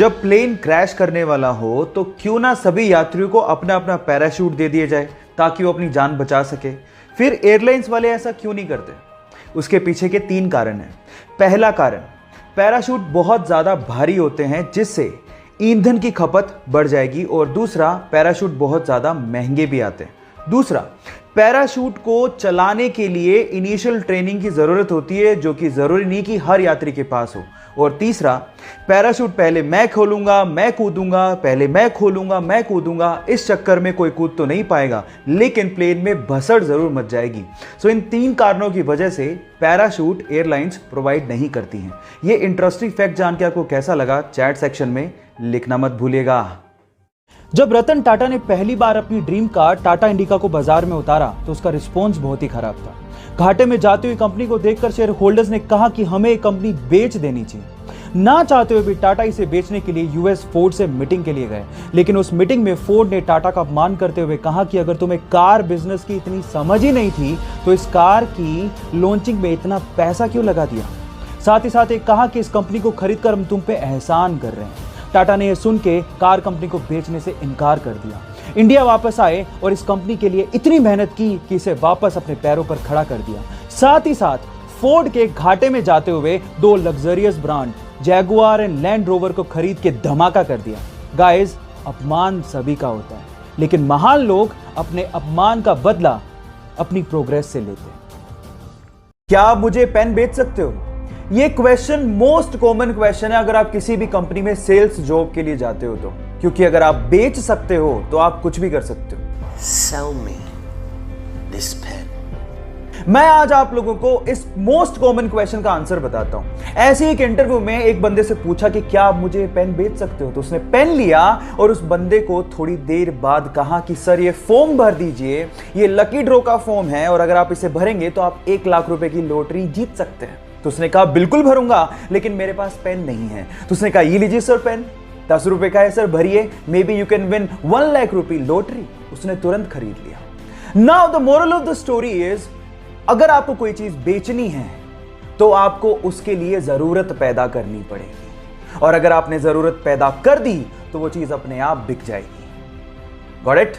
जब plane crash करने वाला हो तो क्यों ना सभी यात्रियों को अपना अपना पैराशूट दे दिए जाए ताकि वो अपनी जान बचा सके। फिर एयरलाइंस वाले ऐसा क्यों नहीं करते? उसके पीछे के 3 कारण हैं। पहला कारण, पैराशूट बहुत ज़्यादा भारी होते हैं जिससे ईंधन की खपत बढ़ जाएगी, और दूसरा, पैराशूट बहुत ज़्यादा महंगे भी आते हैं। दूसरा, पैराशूट को चलाने के लिए इनिशियल ट्रेनिंग की ज़रूरत होती है जो कि ज़रूरी नहीं कि हर यात्री के पास हो। और तीसरा, पैराशूट पहले मैं खोलूंगा मैं कूदूंगा, पहले मैं खोलूंगा मैं कूदूंगा, इस चक्कर में कोई कूद तो नहीं पाएगा लेकिन प्लेन में भसड़ जरूर मच जाएगी। सो इन 3 कारणों की वजह से पैराशूट एयरलाइंस प्रोवाइड नहीं करती हैं। ये इंटरेस्टिंग फैक्ट जान के आपको कैसा लगा, चैट सेक्शन में लिखना मत भूलिएगा। जब रतन टाटा ने पहली बार अपनी ड्रीम कार टाटा इंडिका को बाजार में उतारा तो उसका रिस्पॉन्स बहुत ही खराब था। घाटे में जाती हुई कंपनी को देखकर शेयर होल्डर्स ने कहा कि हमें कंपनी बेच देनी चाहिए। ना चाहते हुए भी टाटा इसे बेचने के लिए यूएस फोर्ड से मीटिंग के लिए गए, लेकिन उस मीटिंग में फोर्ड ने टाटा का अपमान करते हुए कहा कि अगर तुम्हें कार बिजनेस की इतनी समझ ही नहीं थी तो इस कार की लॉन्चिंग में इतना पैसा क्यों लगा दिया। साथ ही साथ एक कहा कि इस कंपनी को खरीद कर हम तुम पे एहसान कर रहे हैं। टाटा ने यह सुन के कार कंपनी को बेचने से इनकार कर दिया। इंडिया वापस आए और इस कंपनी के लिए इतनी मेहनत की कि इसे वापस अपने पैरों पर खड़ा कर दिया। साथ ही साथ फोर्ड के घाटे में जाते हुए 2 luxurious brand Jaguar and land rover को खरीद के धमाका कर दिया। गाइस, अपमान सभी का होता है लेकिन महान लोग अपने अपमान का बदला अपनी प्रोग्रेस से लेते हैं। क्या आप मुझे पेन बेच सकते हो? ये क्वेश्चन मोस्ट कॉमन क्वेश्चन है अगर आप किसी भी कंपनी में सेल्स जॉब के लिए जाते हो तो, क्योंकि अगर आप बेच सकते हो तो आप कुछ भी कर सकते हो। Sell me this pen. मैं आज आप लोगों को इस मोस्ट कॉमन क्वेश्चन का आंसर बताता हूं। ऐसे ही एक इंटरव्यू में एक बंदे से पूछा कि क्या आप मुझे पेन बेच सकते हो, तो उसने पेन लिया और उस बंदे को थोड़ी देर बाद कहा कि सर ये फॉर्म भर दीजिए, ये लकी ड्रॉ का फॉर्म है और अगर आप इसे भरेंगे तो आप 1 लाख रुपए की लॉटरी जीत सकते हैं। तो उसने कहा बिल्कुल भरूंगा लेकिन मेरे पास पेन नहीं है। तो उसने कहा ये लीजिए सर पेन, 10 रुपए का है सर, भरिए, may be you can win 1 lakh रुपए लॉटरी। उसने तुरंत खरीद लिया। Now the moral of the story is, अगर आपको कोई चीज बेचनी है तो आपको उसके लिए जरूरत पैदा करनी पड़ेगी, और अगर आपने जरूरत पैदा कर दी तो वो चीज अपने आप बिक जाएगी। Got it?